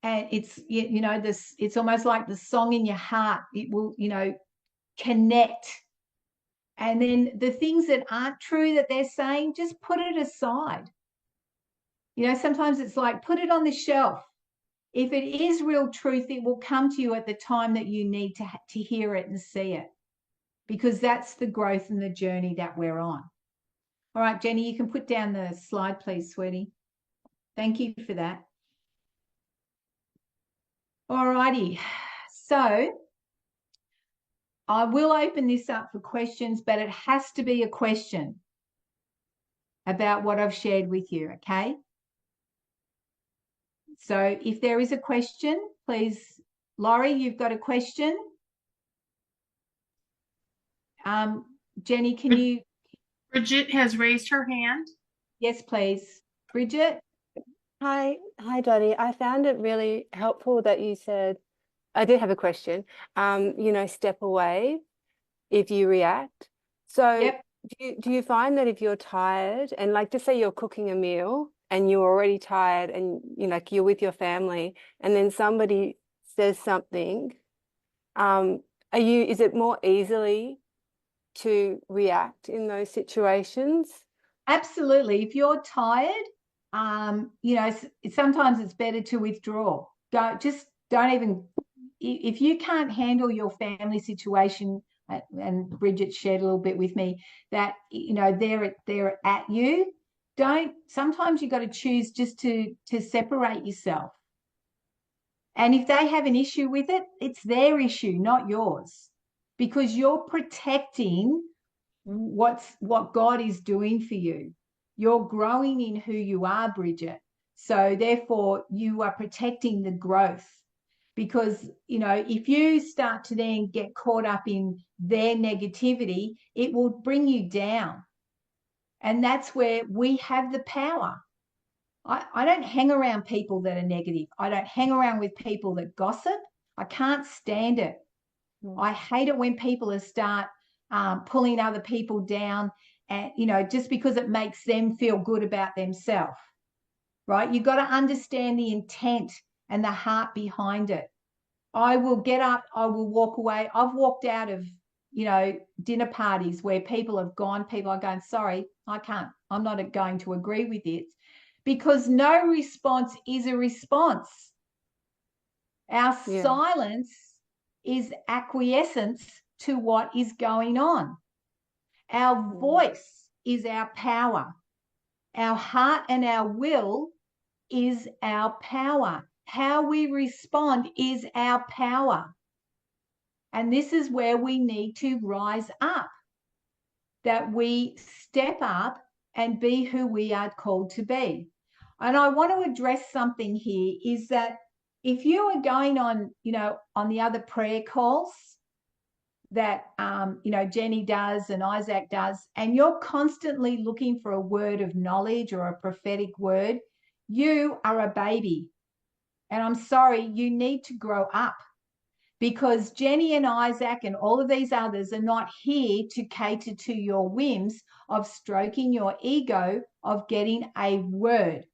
And it's, this, it's almost like the song in your heart. It will, connect. And then the things that aren't true that they're saying, just put it aside. Sometimes it's like, put it on the shelf. If it is real truth, it will come to you at the time that you need to hear it and see it, because that's the growth and the journey that we're on. All right, Jenny, you can put down the slide, please, sweetie. Thank you for that. All righty. So I will open this up for questions, but it has to be a question about what I've shared with you, okay? So if there is a question, please, Laurie, you've got a question? Jenny, can you? Bridget has raised her hand. Yes, please. Bridget? Hi, Dottie. I found it really helpful that you said, I did have a question, step away if you react. So Yep. do you find that if you're tired and like just say you're cooking a meal and you're already tired and you're with your family and then somebody says something, is it more easily to react in those situations? Absolutely. If you're tired, sometimes it's better to withdraw. Don't even, if you can't handle your family situation, and Bridget shared a little bit with me that, they're at you, sometimes you've got to choose just to separate yourself. And if they have an issue with it, it's their issue, not yours, because you're protecting what God is doing for you. You're growing in who you are, Bridget. So therefore, you are protecting the growth. Because, you know, if you start to then get caught up in their negativity, it will bring you down. And that's where we have the power. I don't hang around people that are negative. I don't hang around with people that gossip. I can't stand it. I hate it when people start pulling other people down, and, you know, just because it makes them feel good about themselves, right? You've got to understand the intent and the heart behind it. I will get up, I will walk away. I've walked out of, you know, dinner parties where people have gone, people are going, sorry, I can't, I'm not going to agree with it, because no response is a response. Our silence is acquiescence to what is going on. Our voice is our power. Our heart and our will is our power. How we respond is our power. And this is where we need to rise up, that we step up and be who we are called to be. And I want to address something here, is that if you are going on, you know, on the other prayer calls that, you know, Jenny does and Isaac does, and you're constantly looking for a word of knowledge or a prophetic word, you are a baby. And I'm sorry, you need to grow up, because Jenny and Isaac and all of these others are not here to cater to your whims of stroking your ego of getting a word.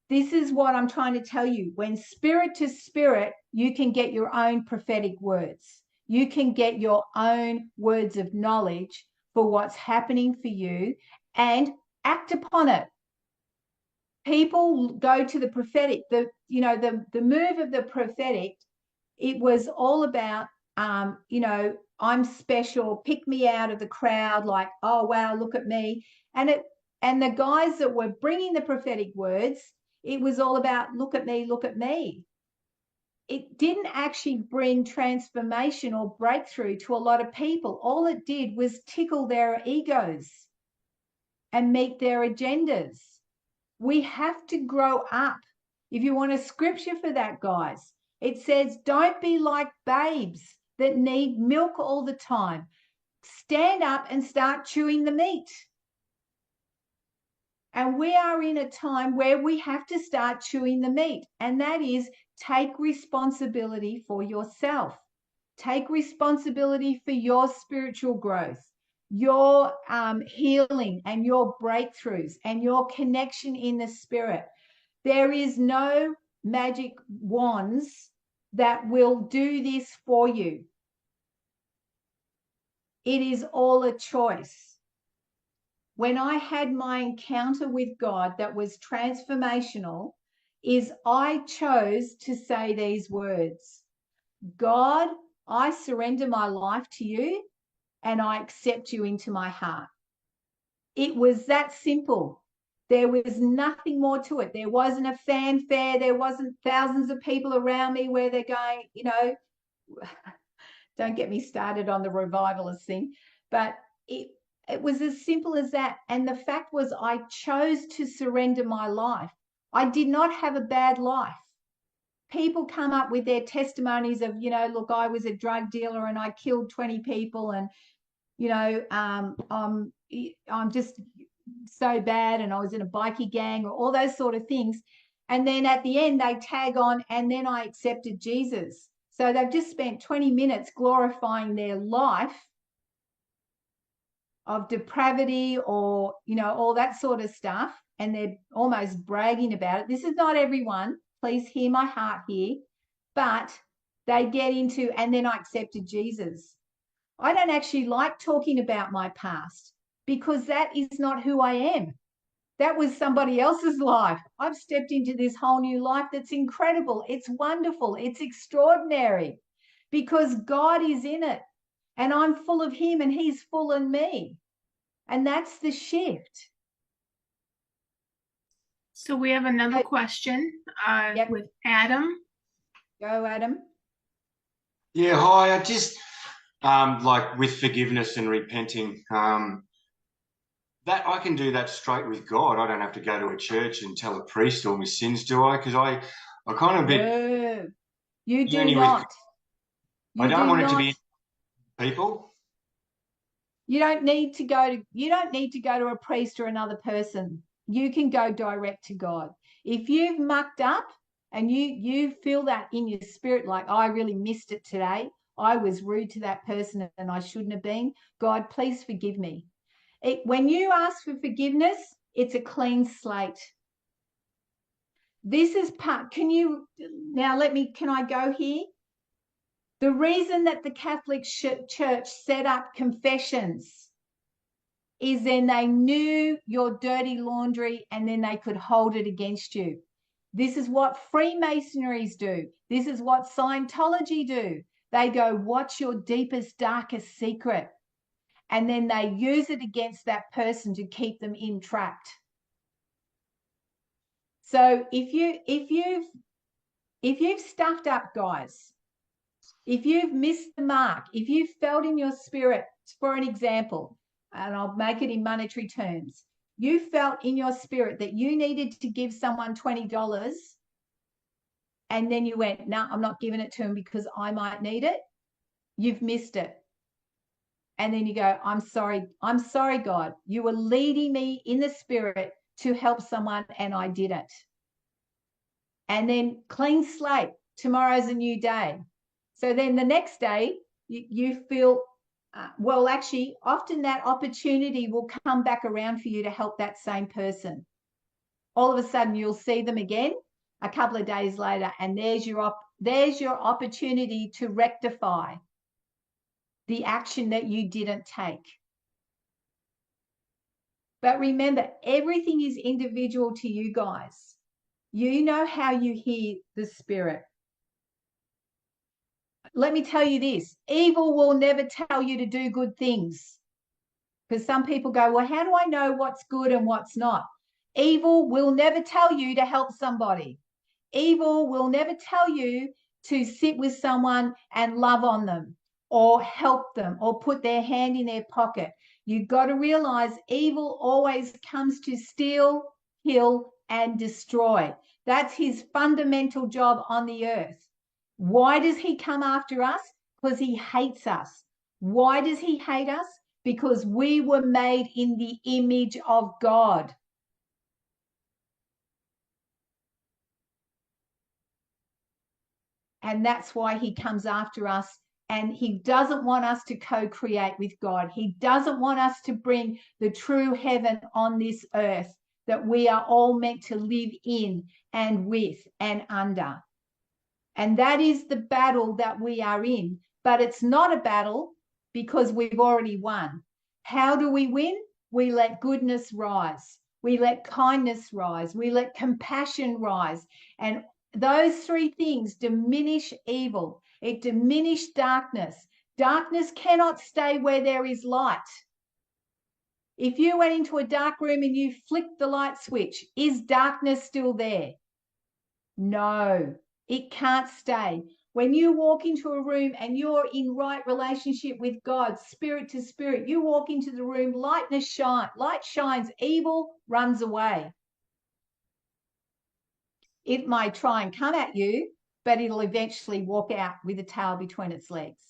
This is what I'm trying to tell you. When spirit to spirit, you can get your own prophetic words. You can get your own words of knowledge for what's happening for you and act upon it. People go to the prophetic, the move of the prophetic. It was all about, you know, I'm special, pick me out of the crowd, like, oh, wow, look at me. And the guys that were bringing the prophetic words, it was all about, look at me, look at me. It didn't actually bring transformation or breakthrough to a lot of people. All it did was tickle their egos and meet their agendas. We have to grow up. If you want a scripture for that, guys, it says, don't be like babes that need milk all the time. Stand up and start chewing the meat. And we are in a time where we have to start chewing the meat, and that is take responsibility for yourself. Take responsibility for your spiritual growth, your healing and your breakthroughs and your connection in the spirit. There is no magic wands that will do this for you. It is all a choice. When I had my encounter with God that was transformational, is I chose to say these words: God, I surrender my life to you and I accept you into my heart. It was that simple. There was nothing more to it. There wasn't a fanfare. There wasn't thousands of people around me where they're going, you know, don't get me started on the revivalist thing. But it was as simple as that. And the fact was, I chose to surrender my life. I did not have a bad life. People come up with their testimonies of, you know, look, I was a drug dealer and I killed 20 people, and, you know, I'm just so bad, and I was in a bikie gang, or all those sort of things. And then at the end, they tag on, and then I accepted Jesus. So they've just spent 20 minutes glorifying their life of depravity, or, you know, all that sort of stuff. And they're almost bragging about it. This is not everyone. Please hear my heart here. But they get into, and then I accepted Jesus. I don't actually like talking about my past, because that is not who I am. That was somebody else's life. I've stepped into this whole new life that's incredible. It's wonderful. It's extraordinary, because God is in it, and I'm full of him and he's full in me. And that's the shift. So we have another question Yep. with Adam. Go, Adam. Yeah, hi. I just like with forgiveness and repenting, that I can do that straight with God. I don't have to go to a church and tell a priest all my sins, do I? Because I kind of a bit No, you do journey with. not. I You don't do want it to not. be people. You don't need to go to a priest or another person. You can go direct to God. If you've mucked up and you feel that in your spirit, like, oh, I really missed it today. I was rude to that person and I shouldn't have been. God, please forgive me. When you ask for forgiveness, it's a clean slate. This is part. Can I go here? The reason that the Catholic Church set up confessions is then they knew your dirty laundry and then they could hold it against you. This is what Freemasonries do. This is what Scientology do. They go, what's your deepest, darkest secret? And then they use it against that person to keep them entrapped. So if you've stuffed up, guys, if you've missed the mark, if you felt in your spirit, for an example, and I'll make it in monetary terms, you felt in your spirit that you needed to give someone $20 and then you went, no, I'm not giving it to him because I might need it, you've missed it. And then you go, I'm sorry, God. You were leading me in the spirit to help someone and I did it. And then clean slate, tomorrow's a new day. So then the next day, you feel, well, actually, often that opportunity will come back around for you to help that same person. All of a sudden, you'll see them again a couple of days later, and there's your opportunity to rectify the action that you didn't take. But remember, everything is individual to you guys. You know how you hear the spirit. Let me tell you this, evil will never tell you to do good things. Because some people go, well, how do I know what's good and what's not? Evil will never tell you to help somebody. Evil will never tell you to sit with someone and love on them or help them or put their hand in their pocket. You've got to realize evil always comes to steal, kill, and destroy. That's his fundamental job on the earth. Why does he come after us? Because he hates us. Why does he hate us? Because we were made in the image of God. And that's why he comes after us. And he doesn't want us to co-create with God. He doesn't want us to bring the true heaven on this earth that we are all meant to live in and with and under. And that is the battle that we are in. But it's not a battle because we've already won. How do we win? We let goodness rise. We let kindness rise. We let compassion rise. And those three things diminish evil. It diminishes darkness. Darkness cannot stay where there is light. If you went into a dark room and you flicked the light switch, is darkness still there? No, it can't stay. When you walk into a room and you're in right relationship with God, spirit to spirit, you walk into the room, light shines, evil runs away. It might try and come at you, but it'll eventually walk out with a tail between its legs.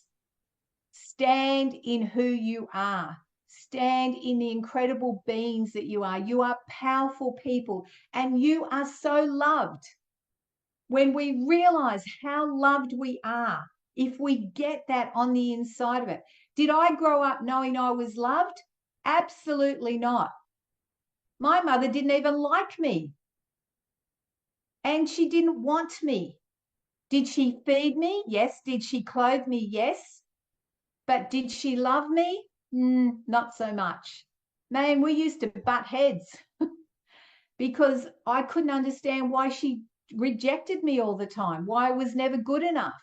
Stand in who you are. Stand in the incredible beings that you are. You are powerful people and you are so loved. When we realize how loved we are, if we get that on the inside of it. Did I grow up knowing I was loved? Absolutely not. My mother didn't even like me. And she didn't want me. Did she feed me? Yes. Did she clothe me? Yes. But did she love me? Not so much. Man, we used to butt heads because I couldn't understand why she rejected me all the time, why I was never good enough.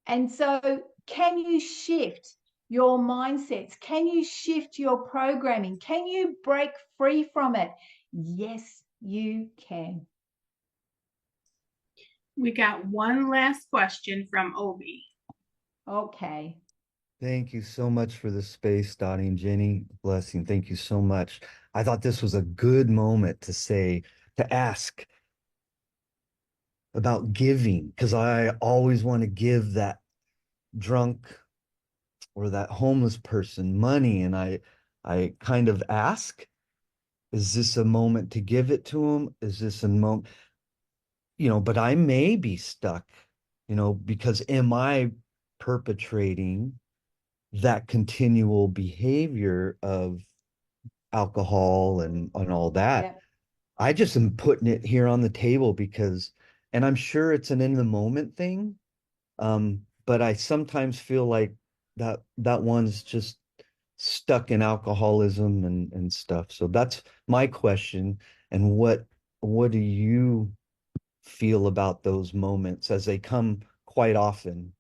And so can you shift your mindsets? Can you shift your programming? Can you break free from it? Yes, you can. We got one last question from Obi. Okay. Thank you so much for the space, Dottie and Jenny. Blessing. Thank you so much. I thought this was a good moment to ask about giving, because I always want to give that drunk or that homeless person money. And I kind of ask, is this a moment to give it to them? Is this a moment, but I may be stuck, because am I perpetrating that continual behavior of alcohol and all that? Yep. I just am putting it here on the table because, and I'm sure it's an in the moment thing. But I sometimes feel like that one's just stuck in alcoholism and stuff. So that's my question. And what do you feel about those moments as they come quite often?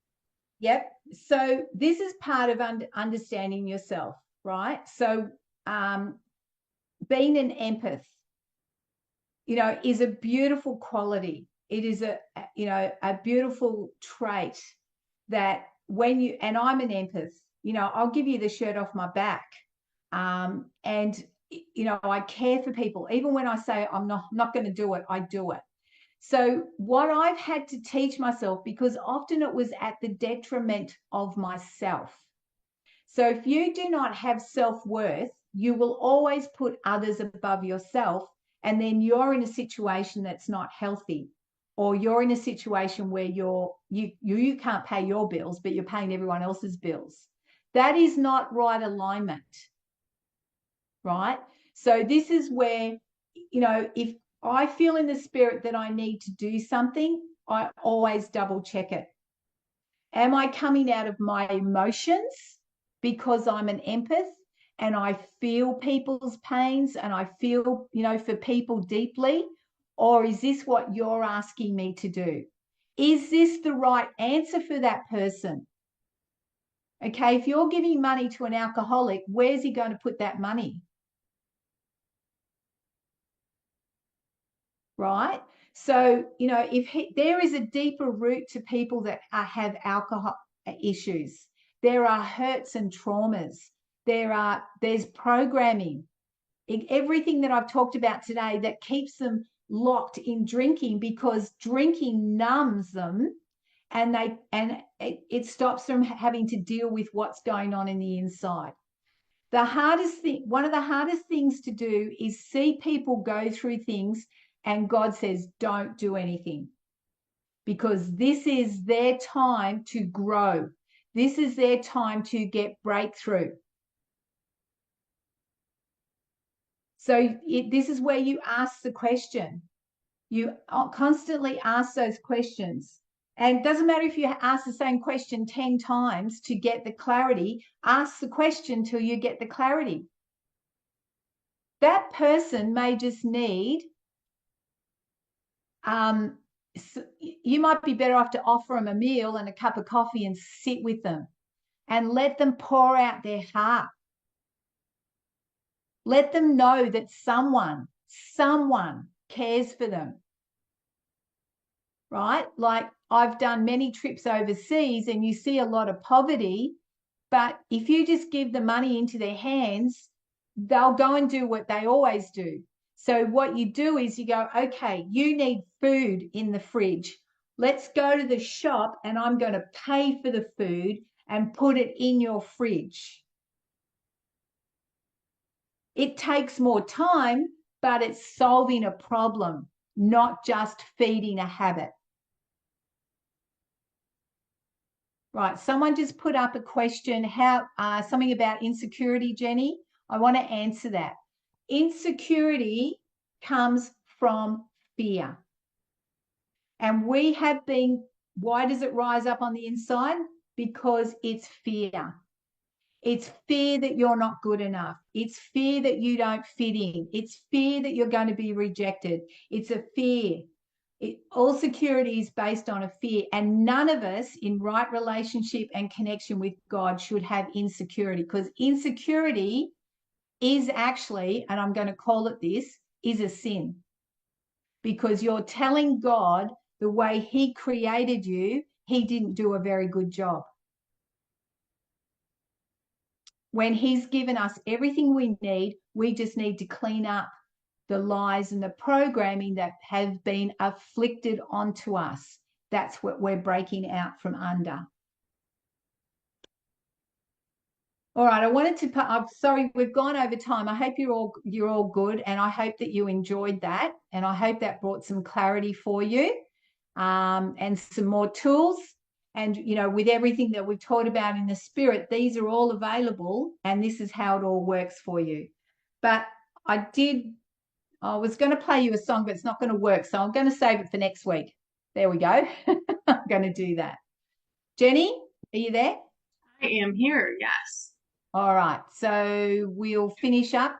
Yep. So this is part of understanding yourself, right? So being an empath, is a beautiful quality. It is a beautiful trait that and I'm an empath, I'll give you the shirt off my back. And I care for people. Even when I say I'm not going to do it, I do it. So what I've had to teach myself, because often it was at the detriment of myself. So if you do not have self-worth, you will always put others above yourself, and then you're in a situation that's not healthy, or you're in a situation where you can't pay your bills, but you're paying everyone else's bills. That is not right alignment, right? So this is where, if I feel in the spirit that I need to do something, I always double check it. Am I coming out of my emotions because I'm an empath and I feel people's pains and I feel, for people deeply? Or is this what you're asking me to do? Is this the right answer for that person? Okay, if you're giving money to an alcoholic, where's he going to put that money? Right? So, if there is a deeper root to people that have alcohol issues, there are hurts and traumas. There's programming, everything that I've talked about today that keeps them locked in drinking, because drinking numbs them, and it stops them having to deal with what's going on in the inside. One of the hardest things to do is see people go through things and God says, don't do anything, because this is their time to grow. This is their time to get breakthrough. So this is where you ask the question. You constantly ask those questions. And it doesn't matter if you ask the same question 10 times to get the clarity. Ask the question till you get the clarity. That person may just need, so you might be better off to offer them a meal and a cup of coffee and sit with them and let them pour out their heart. Let them know that someone cares for them. Right? Like, I've done many trips overseas and you see a lot of poverty, but if you just give the money into their hands, they'll go and do what they always do. So what you do is you go, okay, you need food in the fridge. Let's go to the shop and I'm going to pay for the food and put it in your fridge. It takes more time, but it's solving a problem, not just feeding a habit. Right, someone just put up a question, something about insecurity, Jenny. I want to answer that. Insecurity comes from fear. And why does it rise up on the inside? Because it's fear. It's fear that you're not good enough. It's fear that you don't fit in. It's fear that you're going to be rejected. It's a fear. All security is based on a fear, and none of us in right relationship and connection with God should have insecurity, because insecurity is actually, and I'm going to call it this, is a sin, because you're telling God the way he created you, he didn't do a very good job. When he's given us everything we need, we just need to clean up the lies and the programming that have been afflicted onto us. That's what we're breaking out from under. All right, I wanted to put, I'm sorry, we've gone over time. I hope you're all good, and I hope that you enjoyed that, and I hope that brought some clarity for you, and some more tools. And, you know, with everything that we've talked about in the spirit, these are all available, and this is how it all works for you. But I was going to play you a song, but it's not going to work, so I'm going to save it for next week. There we go. I'm going to do that. Jenny, are you there? I am here, yes. All right, so we'll finish up.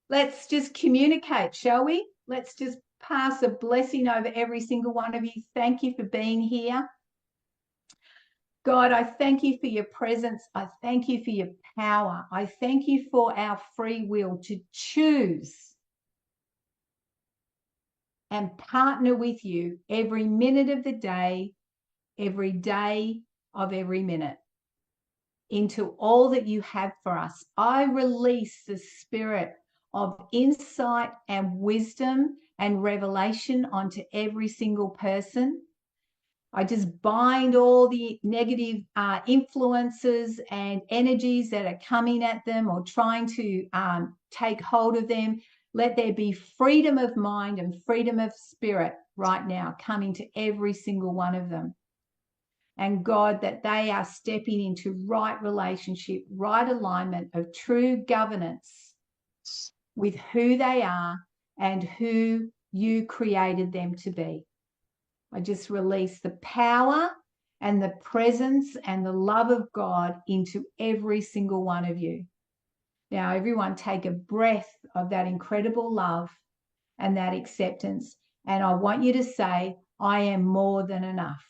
Let's just communicate, shall we? Let's just pass a blessing over every single one of you. Thank you for being here. God, I thank you for your presence. I thank you for your power. I thank you for our free will to choose and partner with you every minute of the day, every day of every minute, into all that you have for us. I release the spirit of insight and wisdom and revelation onto every single person. I just bind all the negative influences and energies that are coming at them or trying to take hold of them. Let there be freedom of mind and freedom of spirit right now coming to every single one of them. And God, that they are stepping into right relationship, right alignment of true governance with who they are and who you created them to be. I just release the power and the presence and the love of God into every single one of you. Now, everyone take a breath of that incredible love and that acceptance. And I want you to say, I am more than enough.